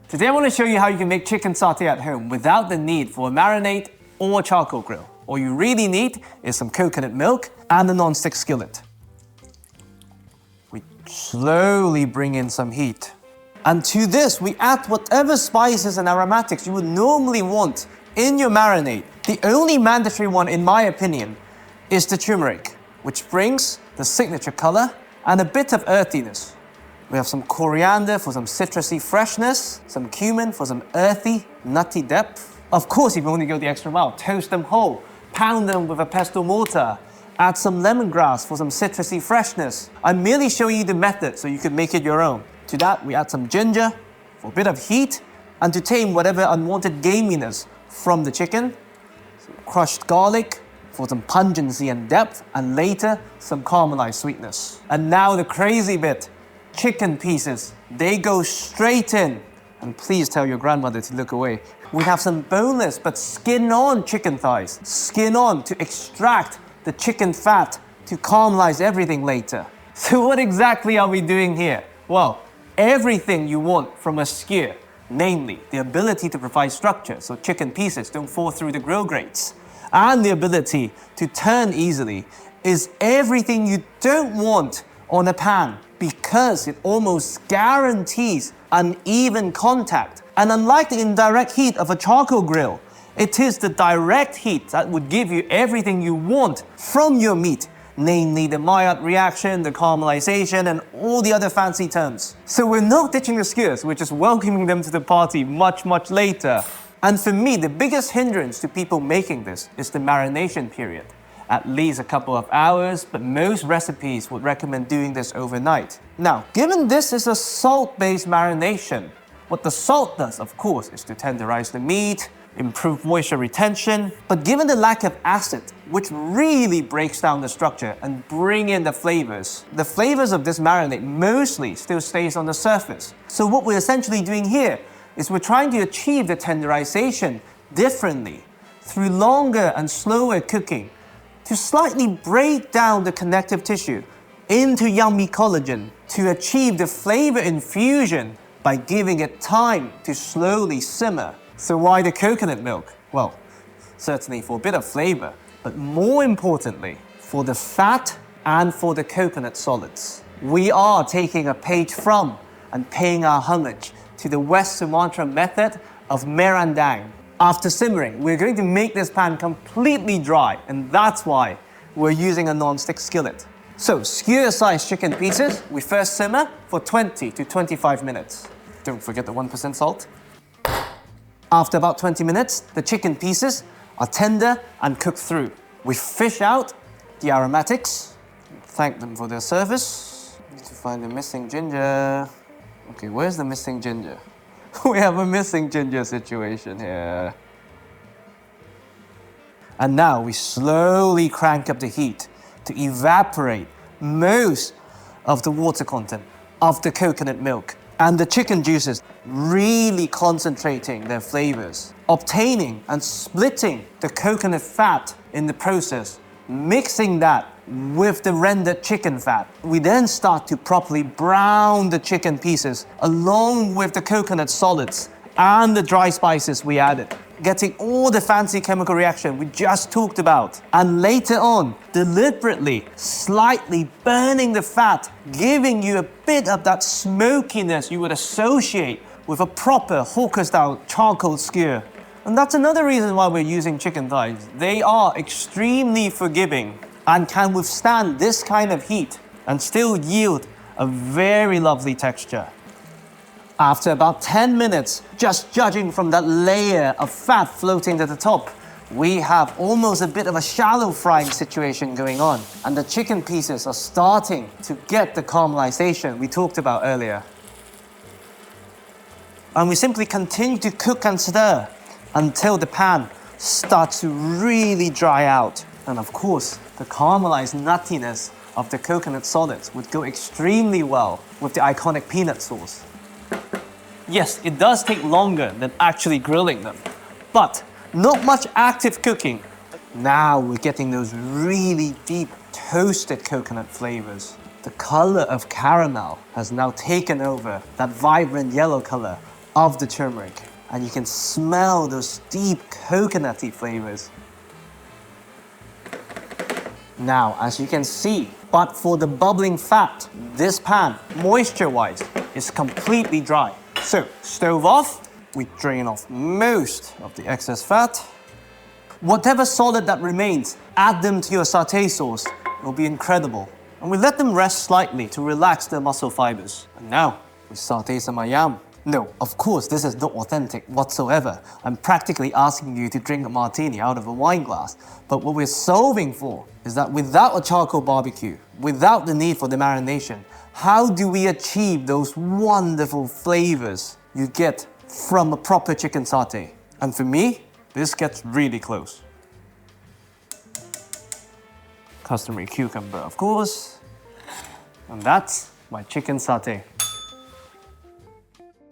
Today I want to show you how you can make chicken satay at home without the need for a marinade or a charcoal grill. All you really need is some coconut milk and a non-stick skillet. We slowly bring in some heat. And to this, we add whatever spices and aromatics you would normally want in your marinade. The only mandatory one, in my opinion, is the turmeric, which brings the signature color and a bit of earthiness. We have some coriander for some citrusy freshness, some cumin for some earthy, nutty depth. Of course, if you want to go the extra mile, toast them whole, pound them with a pestle mortar, add some lemongrass for some citrusy freshness. I'm merely showing you the method so you can make it your own. To that, we add some ginger for a bit of heat and to tame whatever unwanted gaminess from the chicken, some crushed garlic for some pungency and depth, and later some caramelized sweetness. And now the crazy bit, chicken pieces. They go straight in. And please tell your grandmother to look away. We have some boneless but skin-on chicken thighs. Skin on to extract the chicken fat to caramelize everything later. So what exactly are we doing here? Well, everything you want from a skewer, namely the ability to provide structure so chicken pieces don't fall through the grill grates, and the ability to turn easily, is everything you don't want on a pan, because it almost guarantees uneven contact. And unlike the indirect heat of a charcoal grill, it is the direct heat that would give you everything you want from your meat, namely the Maillard reaction, the caramelization, and all the other fancy terms. So we're not ditching the skewers, we're just welcoming them to the party much, much later. And for me, the biggest hindrance to people making this is the marination period. At least a couple of hours, but most recipes would recommend doing this overnight. Now, given this is a salt-based marination, what the salt does, of course, is to tenderize the meat, improve moisture retention, but given the lack of acid, which really breaks down the structure and bring in the flavors of this marinade mostly still stays on the surface. So what we're essentially doing here is we're trying to achieve the tenderization differently through longer and slower cooking to slightly break down the connective tissue into yummy collagen to achieve the flavor infusion by giving it time to slowly simmer. So why the coconut milk? Well, certainly for a bit of flavor, but more importantly, for the fat and for the coconut solids. We are taking a page from and paying our homage to the West Sumatra method of Marinade. After simmering, we're going to make this pan completely dry, and that's why we're using a non-stick skillet. So, skewer-sized chicken pieces, we first simmer for 20 to 25 minutes. Don't forget the 1% salt. After about 20 minutes, the chicken pieces are tender and cooked through. We fish out the aromatics, thank them for their service. Need to find the missing ginger. Okay, where's the missing ginger? We have a missing ginger situation here. And now we slowly crank up the heat to evaporate most of the water content of the coconut milk and the chicken juices, really concentrating their flavors, obtaining and splitting the coconut fat in the process, mixing that with the rendered chicken fat. We then start to properly brown the chicken pieces along with the coconut solids and the dry spices we added, getting all the fancy chemical reaction we just talked about. And later on, deliberately, slightly burning the fat, giving you a bit of that smokiness you would associate with a proper hawker-style charcoal skewer. And that's another reason why we're using chicken thighs. They are extremely forgiving and can withstand this kind of heat and still yield a very lovely texture. After about 10 minutes, just judging from that layer of fat floating to the top, we have almost a bit of a shallow frying situation going on, and the chicken pieces are starting to get the caramelization we talked about earlier. And we simply continue to cook and stir until the pan starts to really dry out. And of course, the caramelized nuttiness of the coconut solids would go extremely well with the iconic peanut sauce. Yes, it does take longer than actually grilling them, but not much active cooking. Now we're getting those really deep toasted coconut flavors. The color of caramel has now taken over that vibrant yellow color of the turmeric. And you can smell those deep coconutty flavors. Now, as you can see, but for the bubbling fat, this pan, moisture-wise, is completely dry. So, stove off, we drain off most of the excess fat. Whatever solid that remains, add them to your satay sauce. It'll be incredible. And we let them rest slightly to relax their muscle fibers. And now, we saute some ayam. No, of course, this is not authentic whatsoever. I'm practically asking you to drink a martini out of a wine glass. But what we're solving for is that without a charcoal barbecue, without the need for the marination, how do we achieve those wonderful flavors you get from a proper chicken satay? And for me, this gets really close. Customary cucumber, of course. And that's my chicken satay.